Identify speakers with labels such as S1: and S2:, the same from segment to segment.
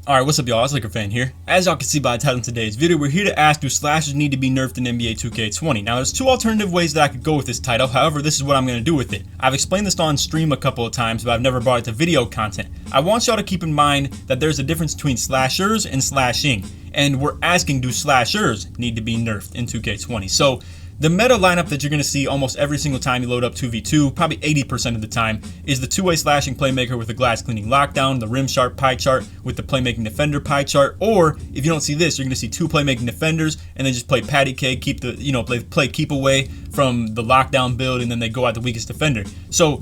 S1: Alright, what's up y'all, it's LakerFan here. As y'all can see by the title of today's video, we're here to ask, do slashers need to be nerfed in NBA 2K20? Now there's two alternative ways that I could go with this title, however this is what I'm going to do with it. I've explained this on stream a couple of times, but I've never brought it to video content. I want y'all to keep in mind that there's a difference between slashers and slashing, and we're asking, do slashers need to be nerfed in 2K20? So the meta lineup that you're going to see almost every single time you load up 2v2, probably 80% of the time, is the two-way slashing playmaker with the glass cleaning lockdown, the rim sharp pie chart with the playmaking defender pie chart, or if you don't see this, you're going to see two playmaking defenders and then just play patty cake, keep the, play keep away from the lockdown build, and then they go at the weakest defender. So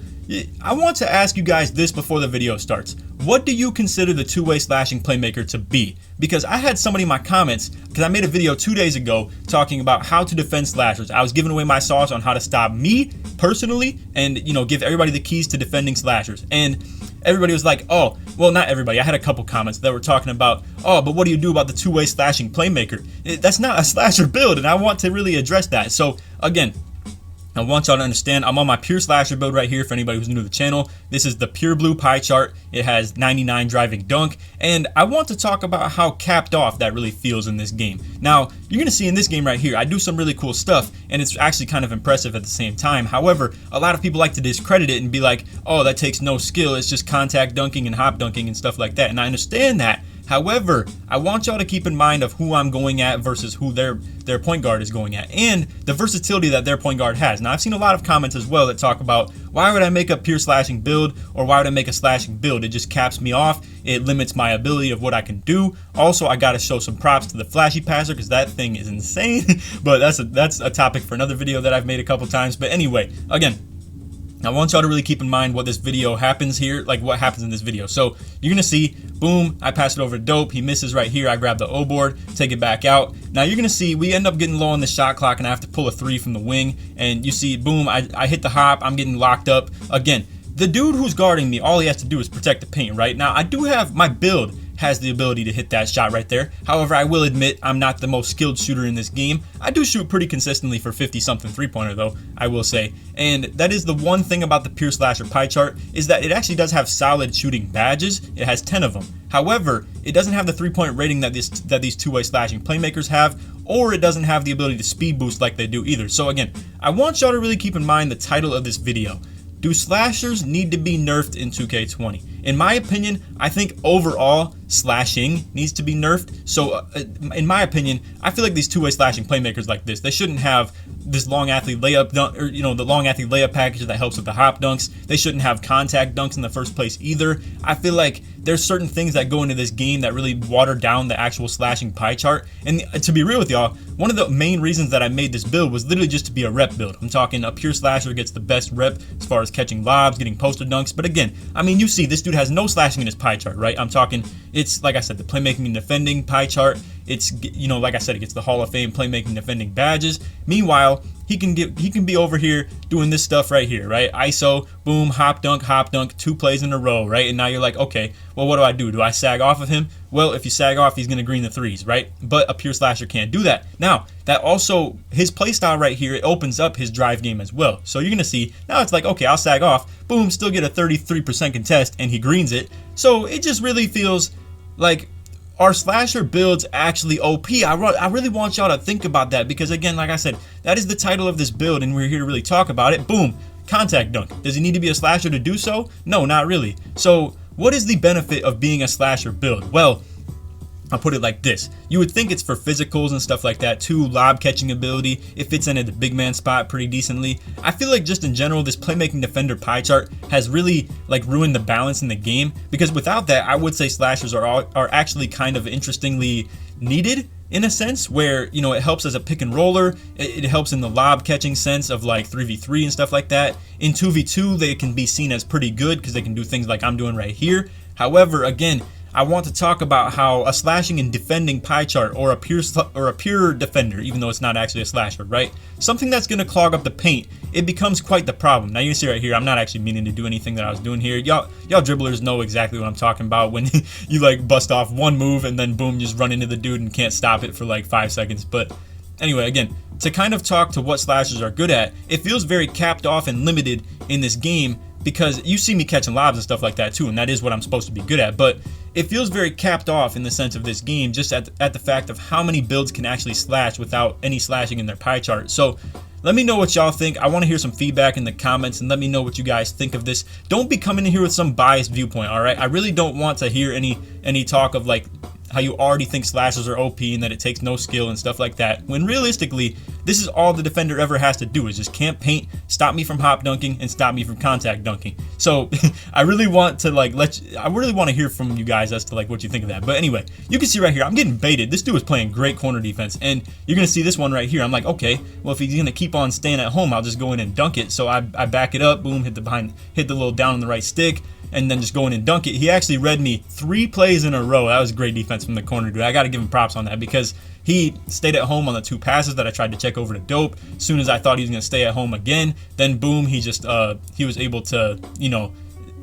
S1: I want to ask you guys this before the video starts. What do you consider the two-way slashing playmaker to be? Because I had somebody in my comments, because I made a video 2 days ago talking about how to defend slashers. I was giving away my sauce on how to stop me personally and, give everybody the keys to defending slashers. And everybody was like, oh, well, not everybody. I had a couple comments that were talking about, oh, but what do you do about the two-way slashing playmaker? That's not a slasher build, and I want to really address that. So, again, I want y'all to understand, I'm on my pure slasher build right here for anybody who's new to the channel. This is the pure blue pie chart. It has 99 driving dunk, and I want to talk about how capped off that really feels in this game. Now, you're going to see in this game right here, I do some really cool stuff, and it's actually kind of impressive at the same time. However, a lot of people like to discredit it and be like, oh, that takes no skill. It's just contact dunking and hop dunking and stuff like that, and I understand that. However, I want y'all to keep in mind of who I'm going at versus who their point guard is going at, and the versatility that their point guard has. Now, I've seen a lot of comments as well that talk about, why would I make a pure slashing build, or why would I make a slashing build? It just caps me off. It limits my ability of what I can do. Also, I got to show some props to the flashy passer because that thing is insane. But that's a topic for another video that I've made a couple times. But anyway, again, I want y'all to really keep in mind what this video happens here, like what happens in this video. So you're gonna see, boom, I pass it over to Dope. He misses right here. I grab the O board, take it back out. Now you're gonna see we end up getting low on the shot clock, and I have to pull a three from the wing. And you see, boom, I hit the hop. I'm getting locked up again. The dude who's guarding me, all he has to do is protect the paint, right? Now I do have my build has the ability to hit that shot right there. However, I will admit I'm not the most skilled shooter in this game. I do shoot pretty consistently for 50-something three-pointer though, I will say. And that is the one thing about the pure slasher pie chart, is that it actually does have solid shooting badges. It has 10 of them. However, it doesn't have the three-point rating that these two-way slashing playmakers have, or it doesn't have the ability to speed boost like they do either. So again, I want y'all to really keep in mind the title of this video. Do slashers need to be nerfed in 2K20? In my opinion, I think overall slashing needs to be nerfed. So in my opinion, I feel like these two-way slashing playmakers like this, they shouldn't have this long athlete layup dunk, or the long athlete layup package that helps with the hop dunks. They shouldn't have contact dunks in the first place either. I feel like there's certain things that go into this game that really water down the actual slashing pie chart. And to be real with y'all, one of the main reasons that I made this build was literally just to be a rep build. I'm talking a pure slasher gets the best rep as far as catching lobs, getting poster dunks. But again, I mean, you see this dude has no slashing in his pie chart, right? I'm talking, it's like I said, the playmaking and defending pie chart. It's, like I said, it gets the Hall of Fame playmaking and defending badges. Meanwhile, he can be over here doing this stuff right here, right? ISO, boom, hop dunk, 2 plays in a row, right? And now you're like, okay, well, what do? Do I sag off of him? Well, if you sag off, he's gonna green the threes, right? But a pure slasher can't do that. Now, that also, his playstyle right here, it opens up his drive game as well. So you're gonna see, now it's like, okay, I'll sag off, boom, still get a 33% contest, and he greens it. So it just really feels like, are slasher builds actually OP? I really want y'all to think about that, because again, like I said, that is the title of this build, and we're here to really talk about it. Boom, contact dunk. Does he need to be a slasher to do so? No, not really. So what is the benefit of being a slasher build? Well, I'll put it like this. You would think it's for physicals and stuff like that too, lob catching ability. It fits in at the big man spot pretty decently. I feel like just in general, this playmaking defender pie chart has really like ruined the balance in the game, because without that, I would say slashers are actually kind of interestingly needed in a sense, where it helps as a pick and roller. It helps in the lob catching sense of like 3v3 and stuff like that. In 2v2, they can be seen as pretty good because they can do things like I'm doing right here. However, again, I want to talk about how a slashing and defending pie chart, or a pure defender, even though it's not actually a slasher, right? Something that's going to clog up the paint, it becomes quite the problem. Now you can see right here, I'm not actually meaning to do anything that I was doing here. Y'all dribblers know exactly what I'm talking about when you like bust off one move and then boom, just run into the dude and can't stop it for like 5 seconds. But anyway, again, to kind of talk to what slashers are good at, it feels very capped off and limited in this game because you see me catching lobs and stuff like that too, and that is what I'm supposed to be good at, but it feels very capped off in the sense of this game, just at the fact of how many builds can actually slash without any slashing in their pie chart. So let me know what y'all think. I want to hear some feedback in the comments, and let me know what you guys think of this. Don't be coming in here with some biased viewpoint, all right? I really don't want to hear any talk of like how you already think slashers are OP and that it takes no skill and stuff like that, when realistically, this is all the defender ever has to do is just camp paint, stop me from hop dunking, and stop me from contact dunking. So I really want to like I really want to hear from you guys as to like what you think of that. But anyway, you can see right here, I'm getting baited. This dude is playing great corner defense, and you're gonna see this one right here. I'm like, okay, well, if he's gonna keep on staying at home, I'll just go in and dunk it. So I back it up, boom, hit the little down on the right stick, and then just go in and dunk it. He actually read me 3 plays in a row. That was great defense from the corner dude. I got to give him props on that, because he stayed at home on the 2 passes that I tried to check over to Dope. As soon as I thought he was going to stay at home again, then boom, he just he was able to, you know,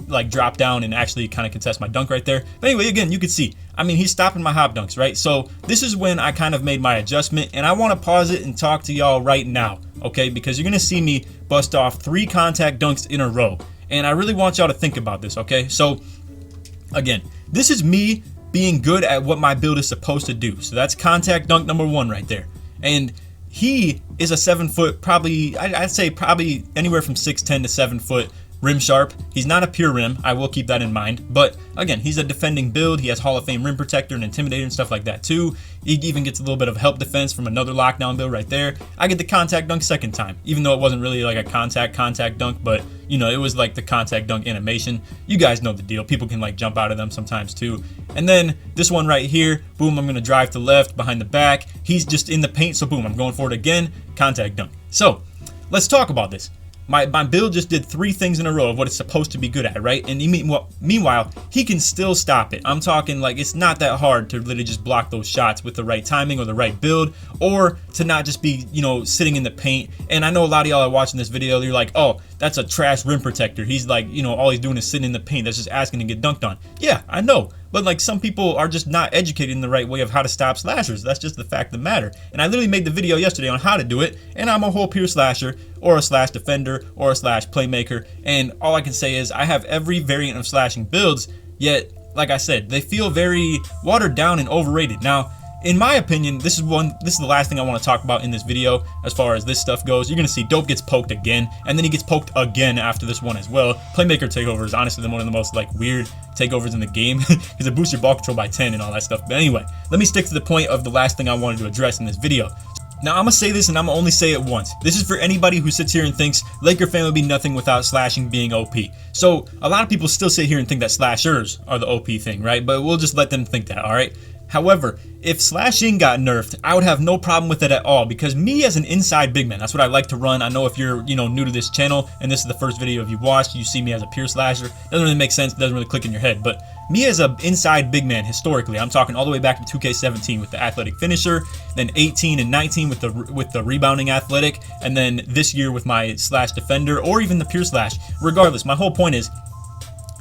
S1: like drop down and actually kind of contest my dunk right there. But anyway, again, you can see, I mean, he's stopping my hop dunks, right? So this is when I kind of made my adjustment, and I want to pause it and talk to y'all right now, okay? Because you're going to see me bust off 3 contact dunks in a row. And I really want y'all to think about this, okay? So, again, this is me being good at what my build is supposed to do. So that's contact dunk number 1 right there. And he is a 7 foot, probably, I'd say probably anywhere from 6'10" to 7 foot rim sharp. He's not a pure rim, I will keep that in mind. But again, he's a defending build. He has Hall of Fame rim protector and intimidator and stuff like that too. He even gets a little bit of help defense from another lockdown build right there. I get the contact dunk second time, even though it wasn't really like a contact dunk, but you know, it was like the contact dunk animation. You guys know the deal. People can like jump out of them sometimes too. And then this one right here, boom, I'm gonna drive to left behind the back. He's just in the paint, so boom, I'm going for it again, contact dunk. So let's talk about this. My build just did 3 things in a row of what it's supposed to be good at, right? And meanwhile, he can still stop it. I'm talking like it's not that hard to literally just block those shots with the right timing or the right build, or to not just be, you know, sitting in the paint. And I know a lot of y'all are watching this video, you're like, oh, that's a trash rim protector. He's like, you know, all he's doing is sitting in the paint. That's just asking to get dunked on. Yeah, I know. But like some people are just not educated in the right way of how to stop slashers. That's just the fact of the matter. And I literally made the video yesterday on how to do it. And I'm a whole pure slasher, or a slash defender, or a slash playmaker. And all I can say is I have every variant of slashing builds, yet, like I said, they feel very watered down and overrated. Now, in my opinion, this is the last thing I want to talk about in this video as far as this stuff goes. You're going to see Dope gets poked again, and then he gets poked again after this one as well. Playmaker takeover is honestly one of the most like weird takeovers in the game, because it boosts your ball control by 10 and all that stuff. But anyway, let me stick to the point of the last thing I wanted to address in this video. Now, I'm going to say this, and I'm going to only say it once. This is for anybody who sits here and thinks LakerFan would be nothing without slashing being OP. So, a lot of people still sit here and think that slashers are the OP thing, right? But we'll just let them think that, alright? However, if slashing got nerfed, I would have no problem with it at all, because me as an inside big man, that's what I like to run. I know if you're, you know, new to this channel and this is the first video you've watched, you see me as a pure slasher. Doesn't really make sense, doesn't really click in your head, but me as an inside big man historically, I'm talking all the way back to 2K17 with the athletic finisher, then 18 and 19 with the rebounding athletic, and then this year with my slash defender, or even the pure slash. Regardless, my whole point is,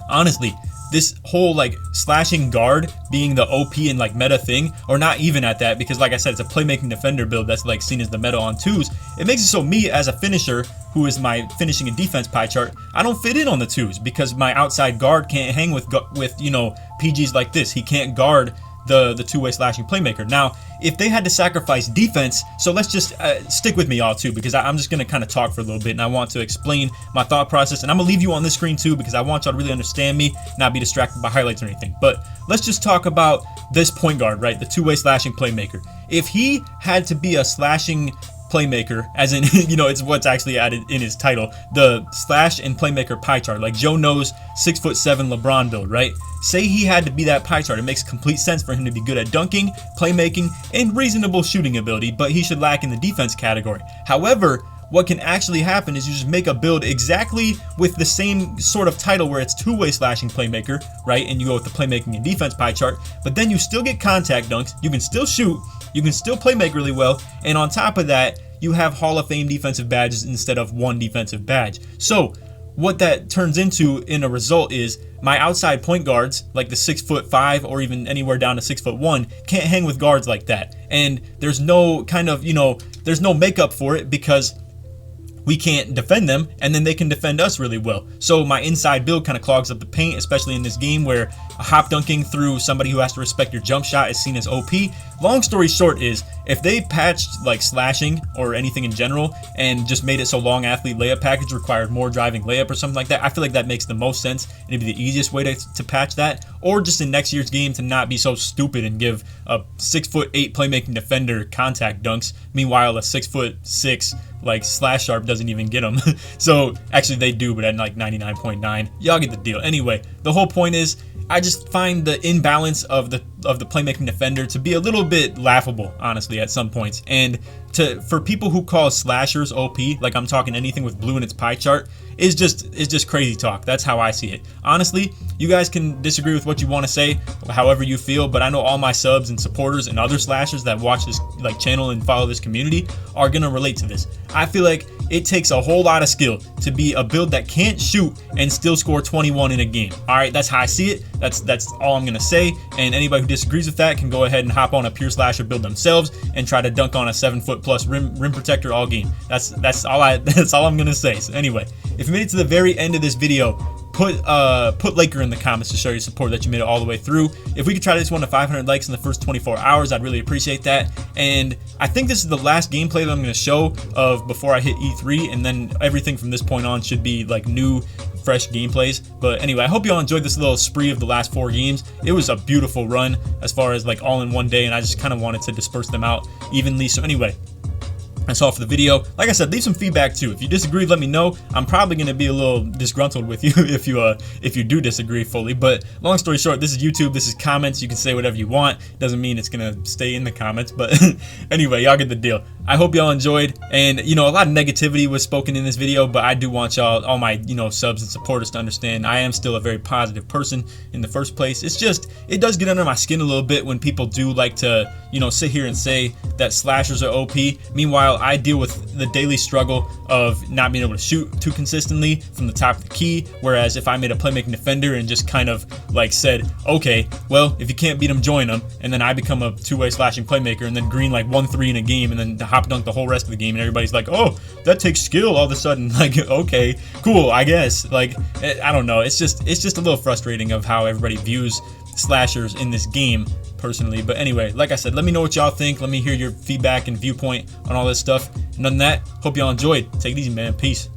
S1: honestly, this whole like slashing guard being the OP and like meta thing, or not even at that, because like I said, it's a playmaking defender build that's like seen as the meta on 2s. It makes it so me as a finisher, who is my finishing and defense pie chart, I don't fit in on the 2s, because my outside guard can't hang with you know, PGs like this. He can't guard the two-way slashing playmaker. Now, if they had to sacrifice defense, so let's just stick with me all too, because I'm just going to kind of talk for a little bit, and I want to explain my thought process, and I'm going to leave you on this screen too, because I want y'all to really understand me, not be distracted by highlights or anything. But let's just talk about this point guard, right? The two-way slashing playmaker. If he had to be a slashing playmaker, as in, you know, it's what's actually added in his title, the slash and playmaker pie chart, like Joe knows 6'7" LeBron build, right? Say he had to be that pie chart. It makes complete sense for him to be good at dunking, playmaking, and reasonable shooting ability, but he should lack in the defense category. However, what can actually happen is you just make a build exactly with the same sort of title where it's two-way slashing playmaker, right? And you go with the playmaking and defense pie chart, but then you still get contact dunks, you can still shoot, you can still play make really well, and on top of that, you have Hall of Fame defensive badges instead of one defensive badge. So what that turns into in a result is my outside point guards, like the 6'5" or even anywhere down to 6'1", can't hang with guards like that. And there's no kind of, you know, there's no makeup for it, because we can't defend them, and then they can defend us really well. So my inside build kind of clogs up the paint, especially in this game where hop dunking through somebody who has to respect your jump shot is seen as OP. Long story short is, if they patched like slashing or anything in general and just made it so long athlete layup package required more driving layup or something like that, I feel like that makes the most sense and it'd be the easiest way to patch that. Or just in next year's game to not be so stupid and give a 6'8" playmaking defender contact dunks, meanwhile a 6'6" like slash sharp doesn't even get them. So actually they do, but at like 99.9. Y'all get the deal. Anyway, the whole point is, I just find the imbalance of the playmaking defender to be a little bit laughable, honestly, at some points. And for people who call slashers OP, like I'm talking anything with blue in its pie chart, is just crazy talk. That's how I see it. Honestly, you guys can disagree with what you want to say, however you feel, but I know all my subs and supporters and other slashers that watch this like channel and follow this community are gonna relate to this. I feel like it takes a whole lot of skill to be a build that can't shoot and still score 21 in a game. All right, that's how I see it. That's all I'm gonna say. And anybody who disagrees with that can go ahead and hop on a pure slasher build themselves and try to dunk on a 7-foot+ rim protector all game. That's all I'm gonna say. So anyway, if you made it to the very end of this video, put Laker in the comments to show your support that you made it all the way through. If we could try this one to 500 likes in the first 24 hours, I'd really appreciate that. And I think this is the last gameplay that I'm going to show of before I hit E3, and then everything from this point on should be like new, fresh gameplays. But anyway, I hope you all enjoyed this little spree of the last 4 games. It was a beautiful run as far as like all in one day, and I just kind of wanted to disperse them out evenly. So anyway, that's all for the video. Like I said, leave some feedback too. If you disagree, let me know. I'm probably going to be a little disgruntled with you if you do disagree fully. But long story short, this is YouTube. This is comments. You can say whatever you want. Doesn't mean it's going to stay in the comments. But anyway, y'all get the deal. I hope y'all enjoyed. And, a lot of negativity was spoken in this video, but I do want y'all, all my, subs and supporters to understand I am still a very positive person in the first place. It's just, it does get under my skin a little bit when people do like to, sit here and say that slashers are OP. Meanwhile, I deal with the daily struggle of not being able to shoot too consistently from the top of the key, whereas if I made a playmaking defender and just kind of like said, okay, well, if you can't beat them, join them, and then I become a two-way slashing playmaker and then green like 1-3 in a game and then hop dunk the whole rest of the game, and everybody's like, oh, that takes skill all of a sudden. Like, okay, cool, I guess. Like, I don't know, it's just a little frustrating of how everybody views slashers in this game personally. But anyway, like I said, let me know what y'all think. Let me hear your feedback and viewpoint on all this stuff. And other than that, hope y'all enjoyed. Take it easy, man. Peace.